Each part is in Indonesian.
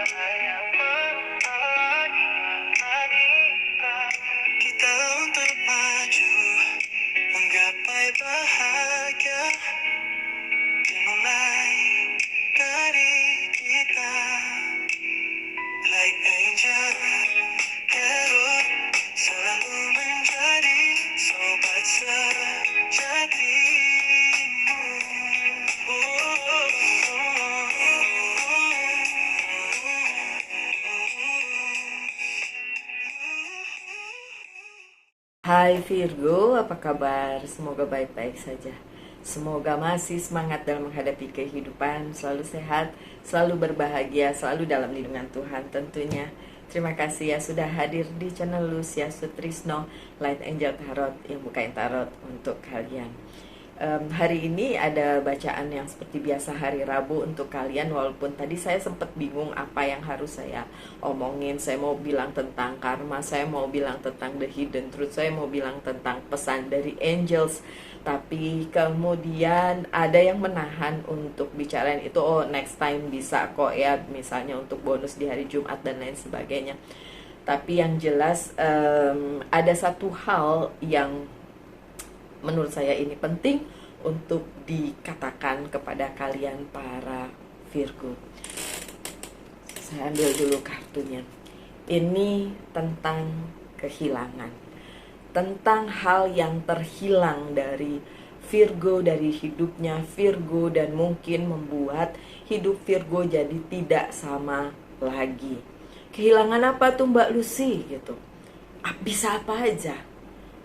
Kita untuk maju, menggapai bahagia, dimulai dari kita. Like angel, Herod selalu menjadi sobat sejatimu. Hai Virgo, apa kabar? Semoga baik-baik saja. Semoga masih semangat dalam menghadapi kehidupan, selalu sehat, selalu berbahagia, selalu dalam lindungan Tuhan tentunya. Terima kasih ya sudah hadir di channel Lucia Sutrisno, Light Angel Tarot yang bukain tarot untuk kalian. Hari ini ada bacaan yang seperti biasa hari Rabu untuk kalian. Walaupun tadi saya sempat bingung apa yang harus saya omongin. Saya mau bilang tentang karma, saya mau bilang tentang the hidden truth, saya mau bilang tentang pesan dari angels. Tapi kemudian ada yang menahan untuk bicarain itu. Oh, next time bisa kok ya, misalnya untuk bonus di hari Jumat dan lain sebagainya. Tapi yang jelas ada satu hal yang menurut saya ini penting untuk dikatakan kepada kalian para Virgo. Saya ambil dulu kartunya. Ini tentang kehilangan, tentang hal yang terhilang dari Virgo, dari hidupnya Virgo, dan mungkin membuat hidup Virgo jadi tidak sama lagi. Kehilangan apa tuh Mbak Lucy gitu? Bisa apa aja?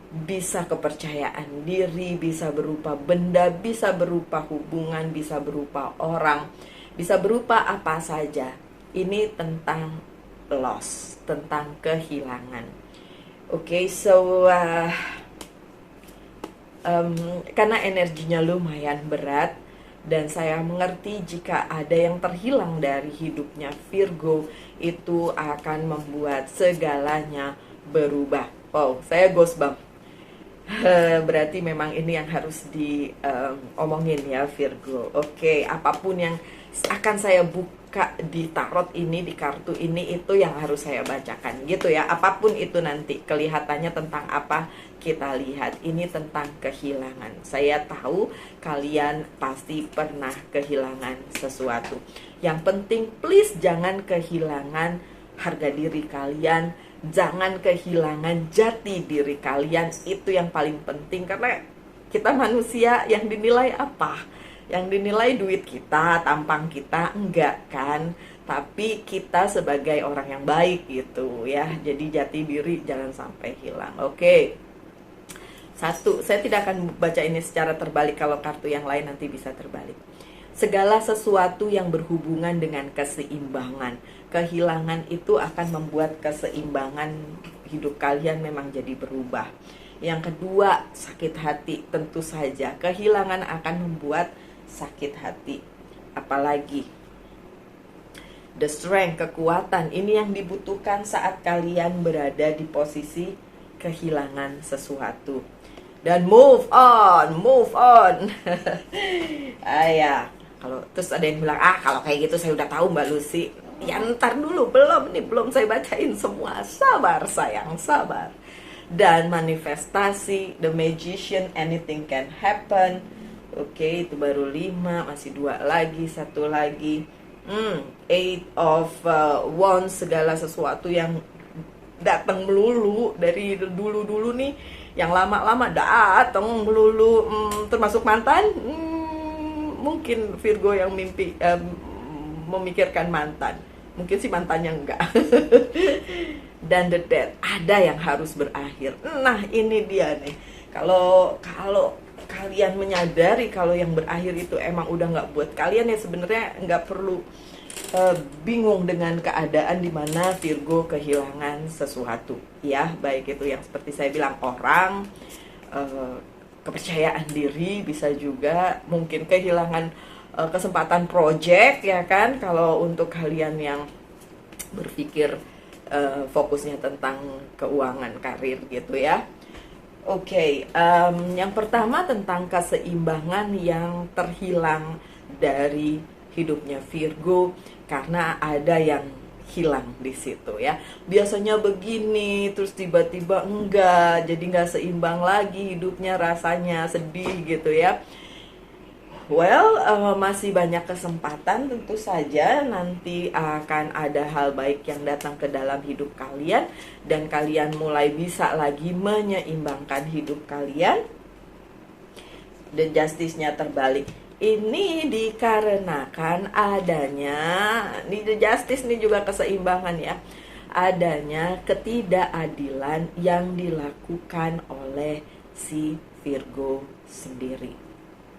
Bisa kepercayaan diri, bisa berupa benda, bisa berupa hubungan, bisa berupa orang, bisa berupa apa saja. Ini tentang loss, tentang kehilangan. Oke, so karena energinya lumayan berat dan saya mengerti jika ada yang terhilang dari hidupnya Virgo, itu akan membuat segalanya berubah. Oh, saya goosebump. Berarti memang ini yang harus diomongin ya Virgo. Oke, apapun yang akan saya buka di tarot ini, di kartu ini, itu yang harus saya bacakan gitu ya. Apapun itu nanti kelihatannya tentang apa, kita lihat. Ini tentang kehilangan. Saya tahu kalian pasti pernah kehilangan sesuatu. Yang penting please jangan kehilangan harga diri kalian, jangan kehilangan jati diri kalian. Itu yang paling penting, karena kita manusia yang dinilai apa? Yang dinilai duit kita, tampang kita, enggak kan? Tapi kita sebagai orang yang baik gitu ya. Jadi jati diri jangan sampai hilang. Oke. Satu, saya tidak akan baca ini secara terbalik, kalau kartu yang lain nanti bisa terbalik. Segala sesuatu yang berhubungan dengan keseimbangan, kehilangan itu akan membuat keseimbangan hidup kalian memang jadi berubah. Yang kedua, sakit hati. Tentu saja kehilangan akan membuat sakit hati. Apalagi the strength, kekuatan. Ini yang dibutuhkan saat kalian berada di posisi kehilangan sesuatu. Dan move on. Ya. Kalau terus ada yang bilang, kalau kayak gitu saya udah tahu Mbak Lucy. Ya ntar dulu, belum saya bacain semua. Sabar sayang, sabar. Dan manifestasi, the magician, anything can happen. Oke, itu baru 5, masih 2 lagi, 1 lagi. 8 of wands, segala sesuatu yang datang melulu dari dulu nih, yang lama-lama datang melulu, termasuk mantan. Mungkin Virgo yang memikirkan mantan, mungkin sih mantannya enggak. Dan the death, ada yang harus berakhir. Nah ini dia nih, kalau kalian menyadari kalau yang berakhir itu emang udah nggak buat kalian, ya sebenarnya nggak perlu bingung dengan keadaan dimana Virgo kehilangan sesuatu ya, baik itu yang seperti saya bilang orang, kepercayaan diri, bisa juga mungkin kehilangan kesempatan project ya kan, kalau untuk kalian yang berpikir fokusnya tentang keuangan, karir gitu ya. Oke, yang pertama tentang keseimbangan yang terhilang dari hidupnya Virgo, karena ada yang hilang di situ ya. Biasanya begini, terus tiba-tiba enggak, jadi nggak seimbang lagi hidupnya, rasanya sedih gitu ya. Well, masih banyak kesempatan, tentu saja nanti akan ada hal baik yang datang ke dalam hidup kalian dan kalian mulai bisa lagi menyeimbangkan hidup kalian. Dan justice-nya terbalik. Ini dikarenakan adanya, ini the justice ini juga keseimbangan ya. Adanya ketidakadilan yang dilakukan oleh si Virgo sendiri.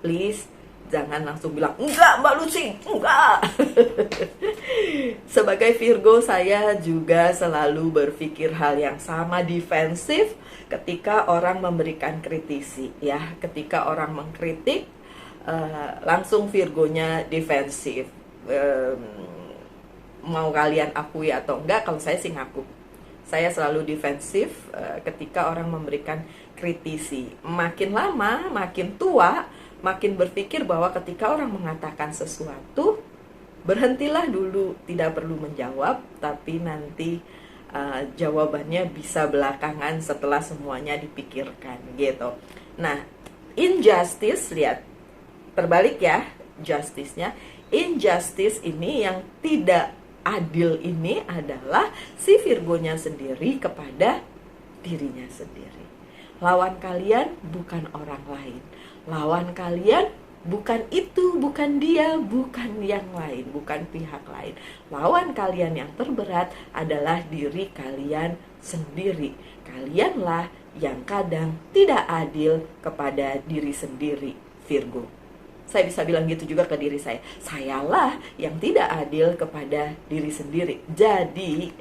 Please jangan langsung bilang, enggak Mbak Lucy, enggak. Sebagai Virgo, saya juga selalu berpikir hal yang sama, defensif ketika orang memberikan kritisi ya. Ketika orang mengkritik, langsung Virgonya defensif. Mau kalian akui atau enggak, kalau saya sih ngaku. Saya selalu defensif ketika orang memberikan kritisi. Makin lama, makin tua, makin berpikir bahwa ketika orang mengatakan sesuatu, berhentilah dulu, tidak perlu menjawab, tapi nanti jawabannya bisa belakangan setelah semuanya dipikirkan gitu. Nah, injustice, lihat, terbalik ya justice-nya. Injustice ini, yang tidak adil ini adalah si Virgonya sendiri kepada dirinya sendiri. Lawan kalian bukan orang lain. Lawan kalian bukan itu, bukan dia, bukan yang lain, bukan pihak lain. Lawan kalian yang terberat adalah diri kalian sendiri. Kalianlah yang kadang tidak adil kepada diri sendiri, Virgo. Saya bisa bilang gitu juga ke diri saya. Sayalah yang tidak adil kepada diri sendiri. Jadi,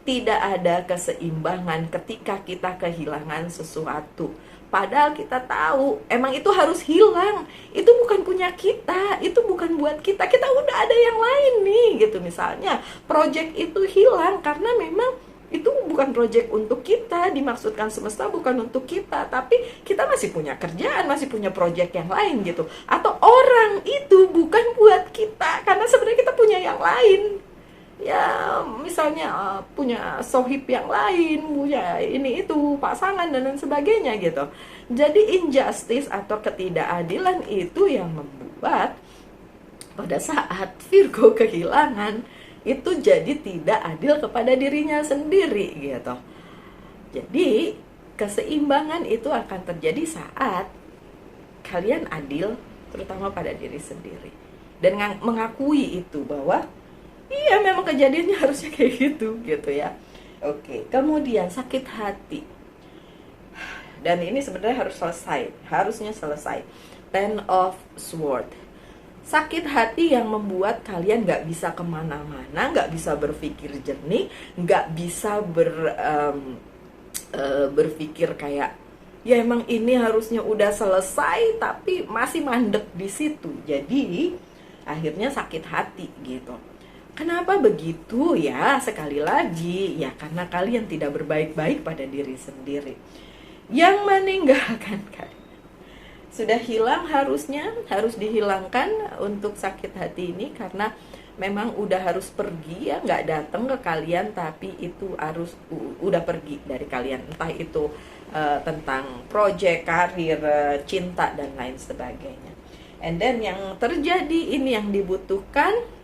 tidak ada keseimbangan ketika kita kehilangan sesuatu. Padahal kita tahu, emang itu harus hilang. Itu bukan punya kita, itu bukan buat kita. Kita udah ada yang lain nih, gitu misalnya. Project itu hilang karena memang itu bukan project untuk kita, dimaksudkan semesta bukan untuk kita. Tapi kita masih punya kerjaan, masih punya project yang lain gitu. Atau orang itu bukan buat kita, karena sebenarnya kita punya yang lain. Ya misalnya punya sohib yang lain, punya ini itu pasangan dan lain sebagainya gitu. Jadi injustice atau ketidakadilan itu yang membuat pada saat Virgo kehilangan itu jadi tidak adil kepada dirinya sendiri gitu. Jadi keseimbangan itu akan terjadi saat kalian adil terutama pada diri sendiri dan mengakui itu bahwa iya memang kejadiannya harusnya kayak gitu ya. Oke, kemudian sakit hati. Dan ini sebenarnya harusnya selesai. Ten of Swords. Sakit hati yang membuat kalian gak bisa kemana-mana, gak bisa berpikir jernih, gak bisa berpikir kayak ya emang ini harusnya udah selesai tapi masih mandek di situ. Jadi akhirnya sakit hati gitu. Kenapa begitu ya? Sekali lagi, ya karena kalian tidak berbaik-baik pada diri sendiri. Yang meninggalkan kalian sudah hilang, harus dihilangkan untuk sakit hati ini karena memang udah harus pergi ya, nggak datang ke kalian tapi itu harus udah pergi dari kalian. Entah itu tentang proyek, karir, cinta dan lain sebagainya. And then yang terjadi ini yang dibutuhkan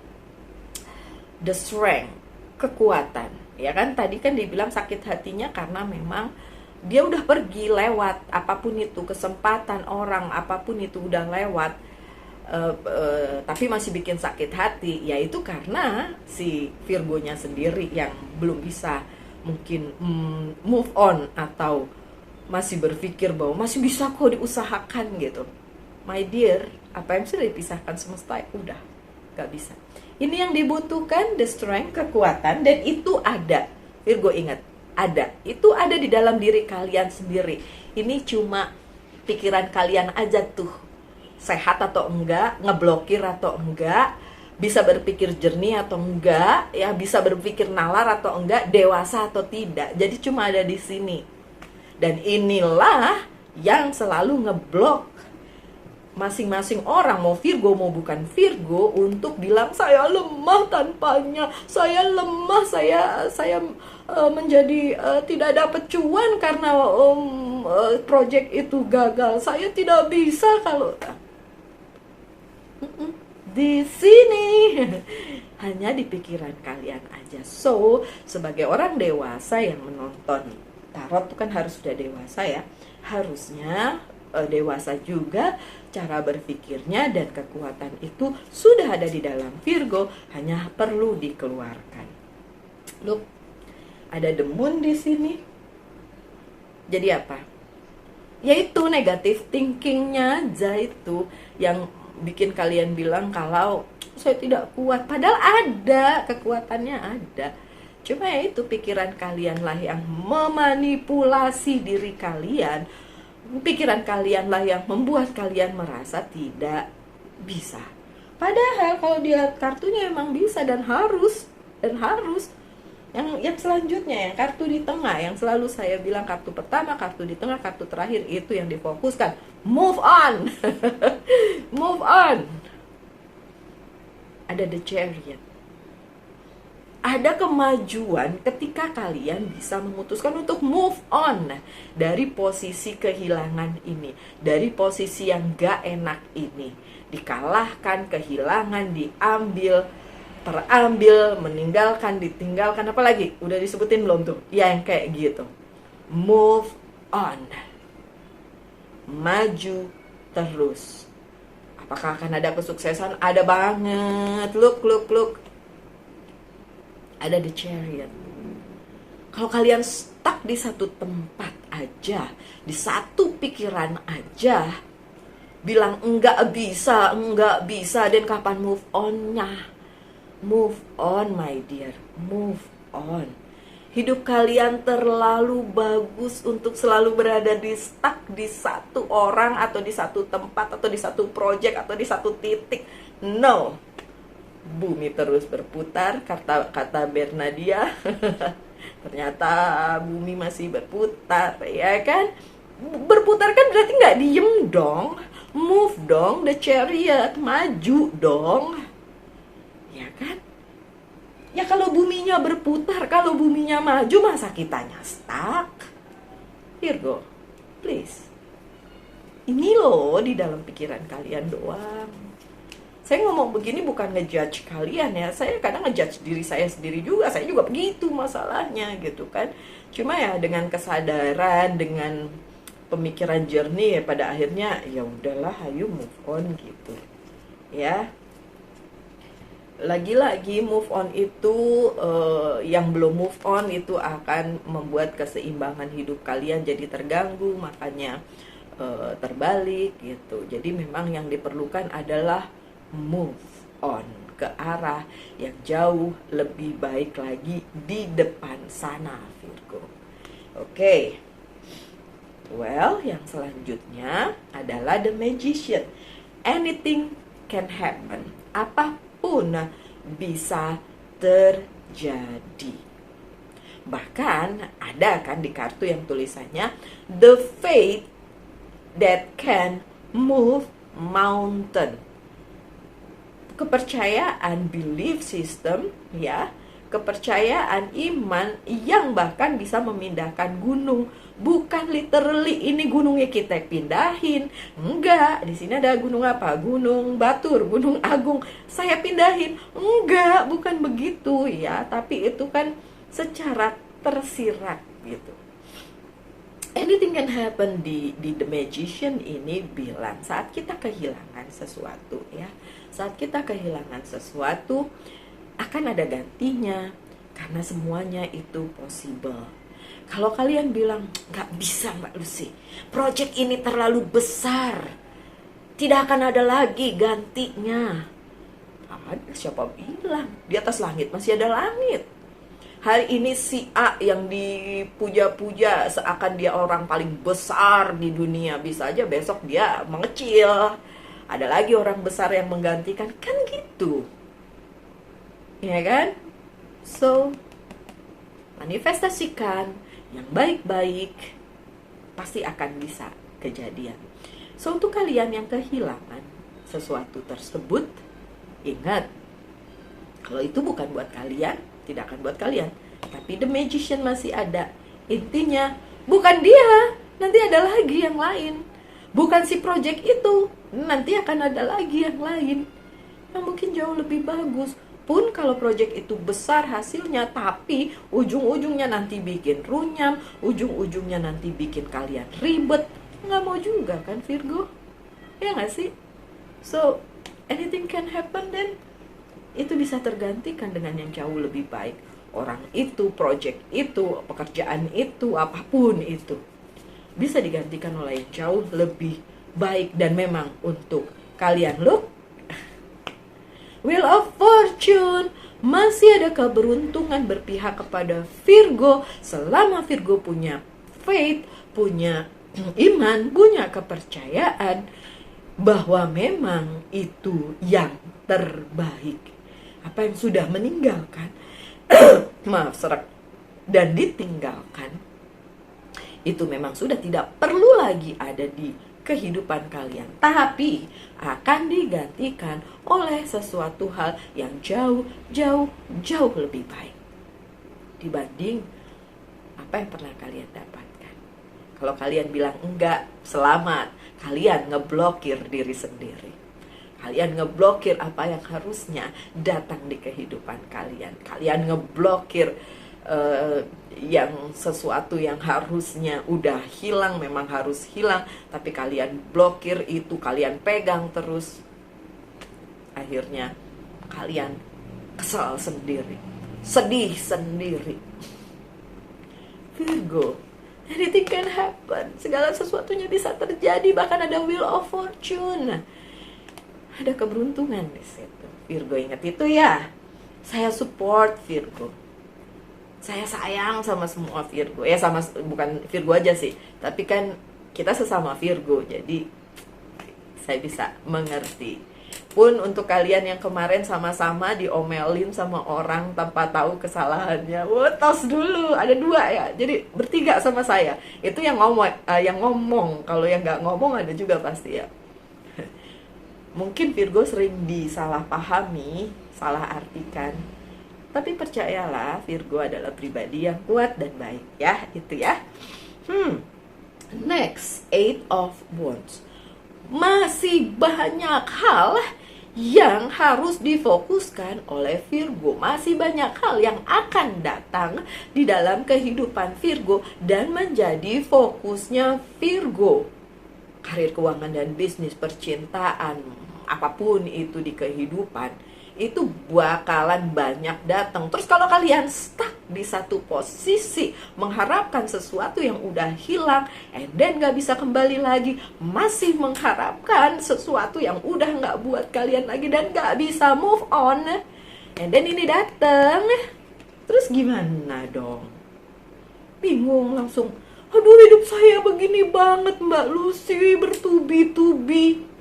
the strength, kekuatan. Ya kan tadi kan dibilang sakit hatinya karena memang dia udah pergi lewat, apapun itu kesempatan orang, apapun itu udah lewat, tapi masih bikin sakit hati, yaitu karena si Virgonya sendiri yang belum bisa mungkin move on atau masih berpikir bahwa masih bisa kok diusahakan gitu. My dear, apa yang sudah dipisahkan semesta udah gak bisa. Ini yang dibutuhkan the strength, kekuatan, dan itu ada. Virgo ingat, ada. Itu ada di dalam diri kalian sendiri. Ini cuma pikiran kalian aja tuh. Sehat atau enggak, ngeblokir atau enggak, bisa berpikir jernih atau enggak, ya bisa berpikir nalar atau enggak, dewasa atau tidak. Jadi cuma ada di sini. Dan inilah yang selalu ngeblok masing-masing orang, mau Virgo mau bukan Virgo, untuk bilang saya lemah tanpanya, saya lemah, saya menjadi tidak dapat cuan karena project itu gagal, saya tidak bisa kalau di sini hanya di pikiran kalian aja. So, sebagai orang dewasa yang menonton tarot itu kan harus sudah dewasa ya, harusnya dewasa juga cara berpikirnya, dan kekuatan itu sudah ada di dalam Virgo, hanya perlu dikeluarkan. Look, ada the moon di sini. Jadi apa? Yaitu negative thinkingnya aja itu yang bikin kalian bilang kalau saya tidak kuat. Padahal ada, kekuatannya ada. Cuma ya itu pikiran kalian lah yang memanipulasi diri kalian. Pikiran kalian lah yang membuat kalian merasa tidak bisa. Padahal kalau dia kartunya emang bisa dan harus. Yang selanjutnya, yang kartu di tengah, yang selalu saya bilang kartu pertama, kartu di tengah, kartu terakhir, itu yang difokuskan. Move on. Move on. Ada the Chariot. Ada kemajuan ketika kalian bisa memutuskan untuk move on dari posisi kehilangan ini, dari posisi yang gak enak ini. Dikalahkan, kehilangan, diambil, terambil, meninggalkan, ditinggalkan, apalagi udah disebutin belum tuh? Ya, yang kayak gitu. Move on. Maju terus. Apakah akan ada kesuksesan? Ada banget. Look. Ada the Chariot. Kalau kalian stuck di satu tempat aja, di satu pikiran aja, bilang enggak bisa, dan kapan move on-nya? Move on, my dear, move on. Hidup kalian terlalu bagus untuk selalu berada di stuck di satu orang, atau di satu tempat, atau di satu project, atau di satu titik. No. Bumi terus berputar, kata Bernadia. Ternyata bumi masih berputar, ya kan? Berputar kan berarti nggak diem dong. Move dong, the Chariot, maju dong. Ya kan? Ya kalau buminya berputar, kalau buminya maju, masa kitanya stuck? Virgo, please. Ini loh di dalam pikiran kalian doang. Saya ngomong begini bukan ngejudge kalian ya. Saya kadang ngejudge diri saya sendiri juga. Saya juga begitu masalahnya gitu kan. Cuma ya dengan kesadaran, dengan pemikiran jernih, ya pada akhirnya ya udahlah, ayo move on gitu. Ya. Lagi-lagi move on itu yang belum move on itu akan membuat keseimbangan hidup kalian jadi terganggu, makanya terbalik gitu. Jadi memang yang diperlukan adalah move on ke arah yang jauh lebih baik lagi di depan sana, Virgo. Oke. Well, yang selanjutnya adalah the Magician. Anything can happen. Apapun bisa terjadi. Bahkan ada kan di kartu yang tulisannya the faith that can move mountain. Kepercayaan, belief system, ya, kepercayaan iman yang bahkan bisa memindahkan gunung. Bukan literally ini gunungnya kita pindahin, enggak. Di sini ada gunung apa? Gunung Batur, Gunung Agung, saya pindahin, enggak, bukan begitu ya. Tapi itu kan secara tersirat gitu. Anything can happen di The Magician ini bilang saat kita kehilangan sesuatu ya. Saat kita kehilangan sesuatu akan ada gantinya, karena semuanya itu possible. Kalau kalian bilang gak bisa Mbak Lucy, project ini terlalu besar, tidak akan ada lagi gantinya. Ada, siapa bilang? Di atas langit masih ada langit. Hari ini si A yang dipuja-puja seakan dia orang paling besar di dunia, bisa aja besok dia mengecil. Ada lagi orang besar yang menggantikan, kan gitu. Ya kan? So, manifestasikan yang baik-baik, pasti akan bisa kejadian. So untuk kalian yang kehilangan sesuatu tersebut, ingat, kalau itu bukan buat kalian, tidak akan buat kalian. Tapi the magician masih ada. Intinya, bukan dia, nanti ada lagi yang lain. Bukan si project itu, nanti akan ada lagi yang lain yang mungkin jauh lebih bagus. Pun kalau project itu besar hasilnya, tapi ujung-ujungnya nanti bikin runyam, ujung-ujungnya nanti bikin kalian ribet, nggak mau juga kan Virgo? Ya nggak sih? So, anything can happen then. Itu bisa tergantikan dengan yang jauh lebih baik. Orang itu, project itu, pekerjaan itu, apapun itu bisa digantikan oleh yang jauh lebih baik. Dan memang untuk kalian, look, Wheel of Fortune, masih ada keberuntungan berpihak kepada Virgo selama Virgo punya faith, punya iman, punya kepercayaan bahwa memang itu yang terbaik. Apa yang sudah meninggalkan, maaf, serak, dan ditinggalkan, itu memang sudah tidak perlu lagi ada di kehidupan kalian, tapi akan digantikan oleh sesuatu hal yang jauh lebih baik dibanding apa yang pernah kalian dapatkan. Kalau kalian bilang enggak, selamat, kalian ngeblokir diri sendiri. Kalian ngeblokir apa yang harusnya datang di kehidupan kalian. Kalian ngeblokir yang sesuatu yang harusnya udah hilang, memang harus hilang, tapi kalian blokir itu, kalian pegang terus. Akhirnya kalian kesal sendiri, sedih sendiri. Virgo, anything can happen. Segala sesuatunya bisa terjadi, bahkan ada Wheel of Fortune. Ada keberuntungan di situ. Virgo, ingat itu ya. Saya support Virgo. Saya sayang sama semua Virgo. Ya sama, bukan Virgo aja sih, tapi kan kita sesama Virgo, jadi saya bisa mengerti. Pun untuk kalian yang kemarin sama-sama diomelin sama orang tanpa tahu kesalahannya, tos dulu, ada 2 ya, jadi bertiga sama saya. Itu yang ngomong. Kalau yang nggak ngomong ada juga pasti ya. Mungkin Virgo sering disalahpahami, salah artikan. Tapi percayalah, Virgo adalah pribadi yang kuat dan baik ya, itu ya. Next, 8 of Wands. Masih banyak hal yang harus difokuskan oleh Virgo. Masih banyak hal yang akan datang di dalam kehidupan Virgo dan menjadi fokusnya Virgo. Karir, keuangan dan bisnis, percintaan, apapun itu di kehidupan, itu bakalan banyak datang. Terus kalau kalian stuck di satu posisi, mengharapkan sesuatu yang udah hilang, and then gak bisa kembali lagi, masih mengharapkan sesuatu yang udah gak buat kalian lagi, dan gak bisa move on, and then ini datang, terus gimana dong? Bingung langsung. Aduh, hidup saya begini banget Mbak Lucy, bertubi-tubi.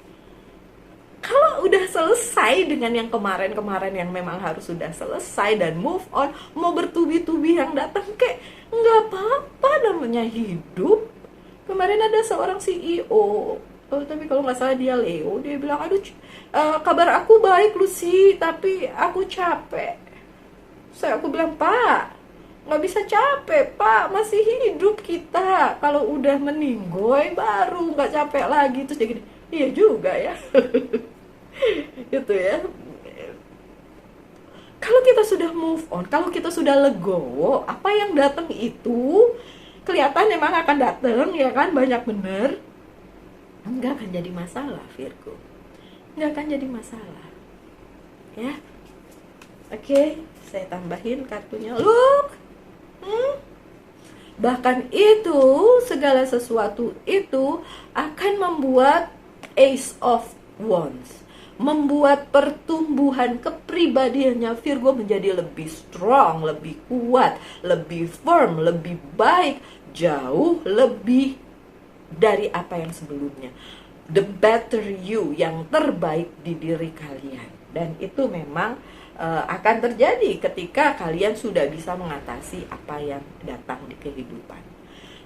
Kalau udah selesai dengan yang kemarin-kemarin yang memang harus sudah selesai dan move on, mau bertubi-tubi yang datang kayak nggak apa-apa, namanya hidup. Kemarin ada seorang CEO, tapi kalau nggak salah dia Leo, dia bilang, aduh kabar aku baik Lucy, tapi aku capek. Aku bilang, Pak, nggak bisa capek Pak, masih hidup kita. Kalau udah meninggoy baru nggak capek lagi. Terus dia gini, iya juga ya. Gitu ya. Kalau kita sudah move on, kalau kita sudah legowo, apa yang datang itu kelihatan memang akan datang, ya kan, banyak bener, nggak akan jadi masalah Virgo, nggak akan jadi masalah ya. Oke, saya tambahin kartunya, look. Bahkan itu, segala sesuatu itu akan membuat Ace of Wands, membuat pertumbuhan kepribadiannya Virgo menjadi lebih strong, lebih kuat, lebih firm, lebih baik, jauh lebih dari apa yang sebelumnya. The better you, yang terbaik di diri kalian. Dan itu memang akan terjadi ketika kalian sudah bisa mengatasi apa yang datang di kehidupan.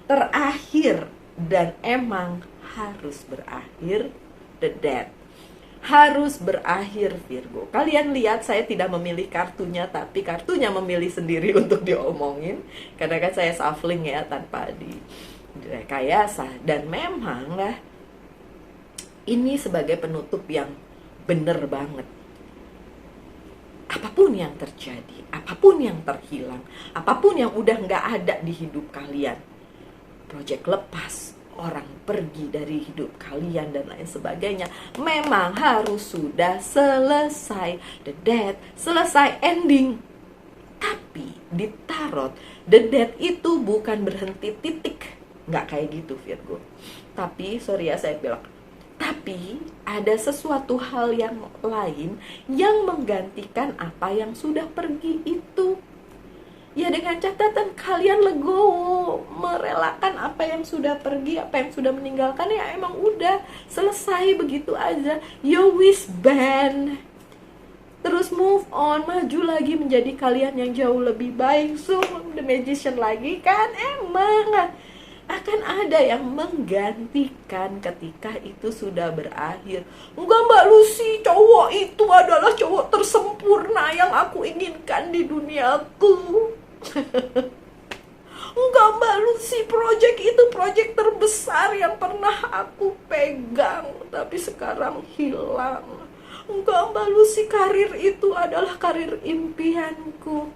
Terakhir, dan emang harus berakhir, the death. Harus berakhir, Virgo. Kalian lihat saya tidak memilih kartunya, tapi kartunya memilih sendiri untuk diomongin. Karena kan saya shuffling ya, tanpa direkayasa. Dan memang lah, ini sebagai penutup yang bener banget. Apapun yang terjadi, apapun yang terhilang, apapun yang udah nggak ada di hidup kalian, project lepas, orang pergi dari hidup kalian dan lain sebagainya, memang harus sudah selesai, the death, selesai, ending. Tapi di tarot, the death itu bukan berhenti titik, nggak kayak gitu, Virgo. Tapi sorry ya saya bilang, tapi ada sesuatu hal yang lain yang menggantikan apa yang sudah pergi itu. Ya dengan catatan kalian legowo, merelakan apa yang sudah pergi, apa yang sudah meninggalkan, ya emang udah selesai begitu aja. You wish band, terus move on, maju lagi menjadi kalian yang jauh lebih baik. So the magician lagi kan, emang akan ada yang menggantikan ketika itu sudah berakhir. Enggak Mbak Lucy, cowok itu adalah cowok tersempurna yang aku inginkan di duniaku. Enggak Mbak Lucy, project itu project terbesar yang pernah aku pegang, tapi sekarang hilang. Enggak Mbak Lucy, karir itu adalah karir impianku.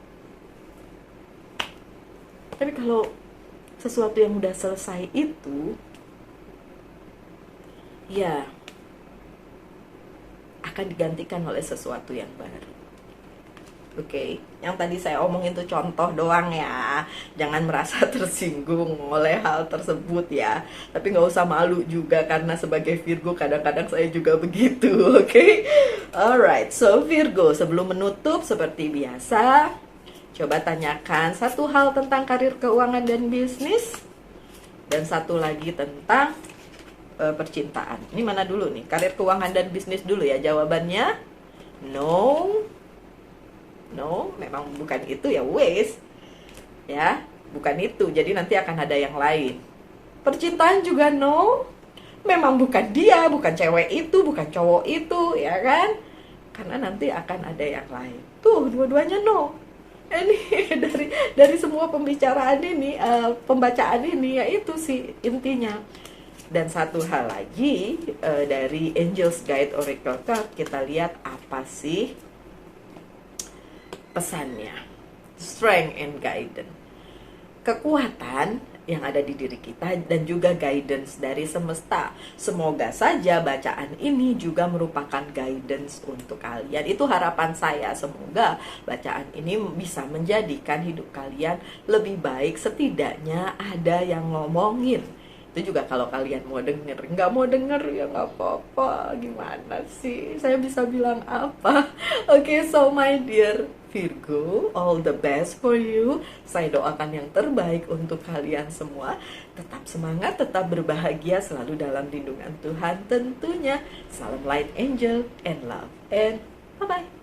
Tapi kalau sesuatu yang udah selesai itu, ya akan digantikan oleh sesuatu yang baru. Oke, yang tadi saya omongin itu contoh doang ya. Jangan merasa tersinggung oleh hal tersebut ya. Tapi nggak usah malu juga, karena sebagai Virgo kadang-kadang saya juga begitu. Oke, alright. So Virgo, sebelum menutup seperti biasa, coba tanyakan satu hal tentang karir, keuangan, dan bisnis, dan satu lagi tentang percintaan. Ini mana dulu nih? Karir, keuangan, dan bisnis dulu ya jawabannya. No, memang bukan itu ya, wes. Ya, bukan itu. Jadi nanti akan ada yang lain. Percintaan juga no. Memang bukan dia, bukan cewek itu, bukan cowok itu, ya kan? Karena nanti akan ada yang lain. Tuh, dua-duanya no. Ini dari semua pembicaraan ini, pembacaan ini, ya itu sih intinya. Dan satu hal lagi, dari Angels Guide Oracle Card, kita lihat apa sih pesannya. Strength and guidance, kekuatan yang ada di diri kita, dan juga guidance dari semesta. Semoga saja bacaan ini juga merupakan guidance untuk kalian. Itu harapan saya, semoga bacaan ini bisa menjadikan hidup kalian lebih baik. Setidaknya ada yang ngomongin. Itu juga kalau kalian mau denger. Nggak mau denger ya nggak apa-apa. Gimana sih saya bisa bilang apa? Oke, so my dear Virgo, all the best for you. Saya doakan yang terbaik untuk kalian semua. Tetap semangat, tetap berbahagia, selalu dalam lindungan Tuhan tentunya. Salam light angel and love, and bye-bye.